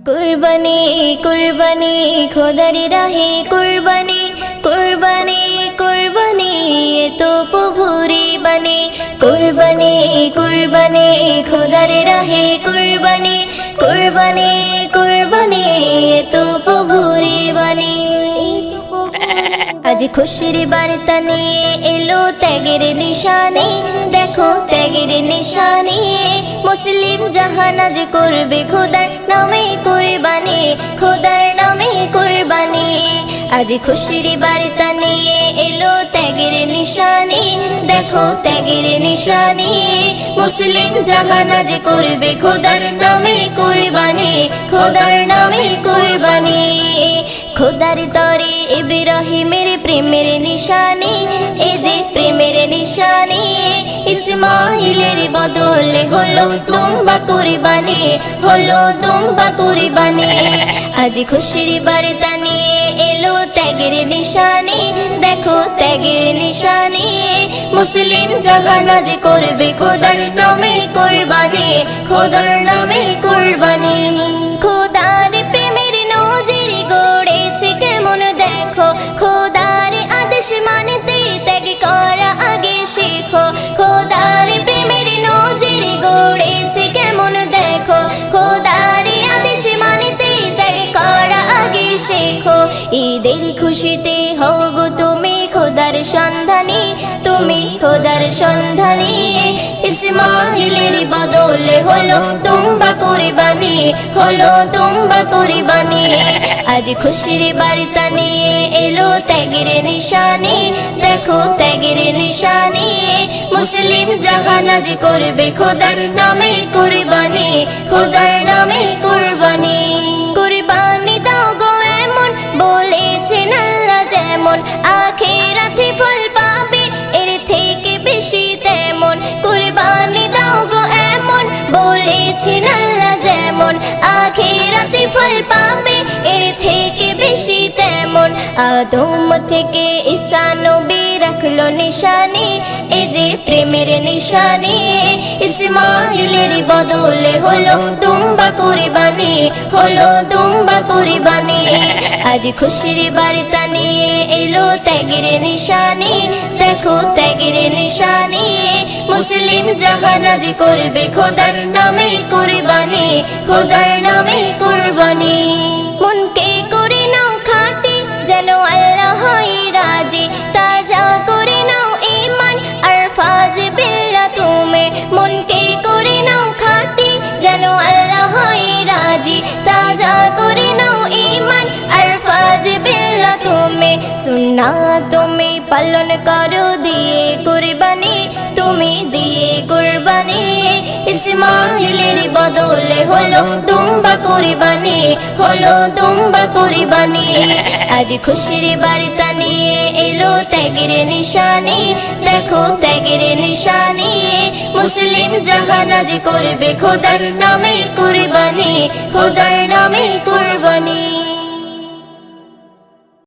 কুরবানি কুরবানি খোদার রাহে কুরবানি কুরবানি কুরবানি এ তো প্রভুরি বাণী কুরবানি কুরবানি খোদার রাহে কুরবানি কুরবানি কুরবানি এ তো প্রভুরি বাণী। আজ খুশির বার্তা নিয়ে এলো ত্যাগের নিশানি, দেখো ত্যাগের নিশানি। মুসলিম জাহান আজ করবে খোদার নামে কুরবানি, খোদার নামে কুরবানি। আজ খুশির বার্তা নিয়ে এলো ত্যাগের নিশানি, দেখো ত্যাগের নিশানি। মুসলিম জাহান আজ করবে খোদার নামে কুরবানি, খোদার নামে কুরবানি। খোদার তরে ইব্রাহিমের প্রেমের নিশানি, এ যে প্রেমের নিশানি। ইসমাইলের বদলে হলো দুম্বা কুরবানি, হলো দুম্বা কুরবানি। আজ খুশির বার্তা নিয়ে এলো ত্যাগের নিশানি, দেখো ত্যাগের নিশানি। মুসলিম জাহান আজ করবে খোদার নামে কুরবানি, খোদার নামে কুরবানি। খোদার প্রেমের নজির গড়েছে কেমন দেখো, খোদার আদেশ মানতে ত্যাগ করা আগে শেখো। খোদার প্রেমের নজির গড়েছে কেমন দেখো, খোদার আদেশ মানতে ত্যাগ করা আগে শেখো। ঈদের খুশিতে হও গো তুমি খোদার সন্ধানী, তুমি খোদার সন্ধানী। ইসমাইলের বদলে হলো দুম্বা কুরবানি, হলো দুম্বা কুরবানি। আজ খুশির বার্তা নিয়ে এলো ত্যাগের নিশানি, দেখো ত্যাগের নিশানি। মুসলিম জাহান আজ করবে খোদার নামে কুরবানি, খোদার নামে কুরবানি। কুরবানি দাও গো এমন বলেছেন আল্লাহ যেমন, আখিরাতে ফল পাবে এর থেকে বেশি তেমন। কুরবানি দাও গো এমন বলেছেন আল্লাহ যেমন, আখিরাতে ফল পাবে এর থেকে বেশি তেমন। আদম থেকে ঈসা নবী রাখলো নিশানি, এ যে প্রেমের নিশানি। ইসমাইলের বদলে হলো দুম্বা কুরবানি, হলো দুম্বা কুরবানি। আজ খুশির বার্তা নিয়ে এলো ত্যাগের নিশানি, দেখো ত্যাগের নিশানি। মুসলিম জাহান আজ করবে খোদার নামে কুরবানি, খোদার নামে কুরবানি। মনকে করে নাও খাঁটি যেন আল্লাহ হয় রাজি, তাজা করে নাও ঈমান আর ফাজ বিল্লাহ তুমি। মনকে করে নাও খাঁটি যেন আল্লাহ হয় রাজি, তাজা করে নাও ঈমান আর ফাজ বিল্লাহ তুমি। সুন্নাত তুমি পালন করো দিয়ে কুরবানি, তুমি দিয়ে কুরবানি। ইসমাইলের বদলে হলো দুম্বা কুরবানি, হলো দুম্বা কুরবানি। আজ খুশির বার্তা নিয়ে এলো ত্যাগের নিশানি, দেখো ত্যাগের নিশানি। মুসলিম জাহান আজ করবে খোদার নামে কুরবানি, খোদার নামে কুরবানি।